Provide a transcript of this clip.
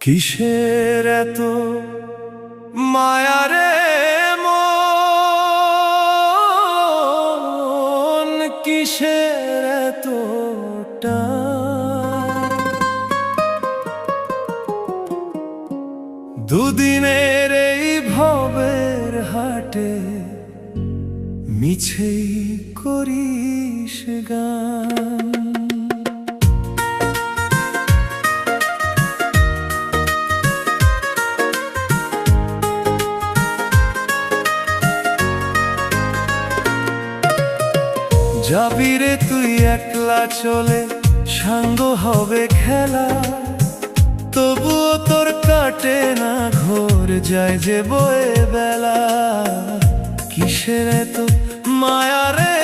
কিসের এত মায়া রে মন, কিসের এত টান? দুদিনের এই ভবের হাটে মিছেই করিস গান। যাবি রে তুই একলা চলে, সাঙ্গ হবে খেলা, তবুও তোর কাটে না ঘোর, যায় যে বয়ে বেলা। কিসের এত মায়া রে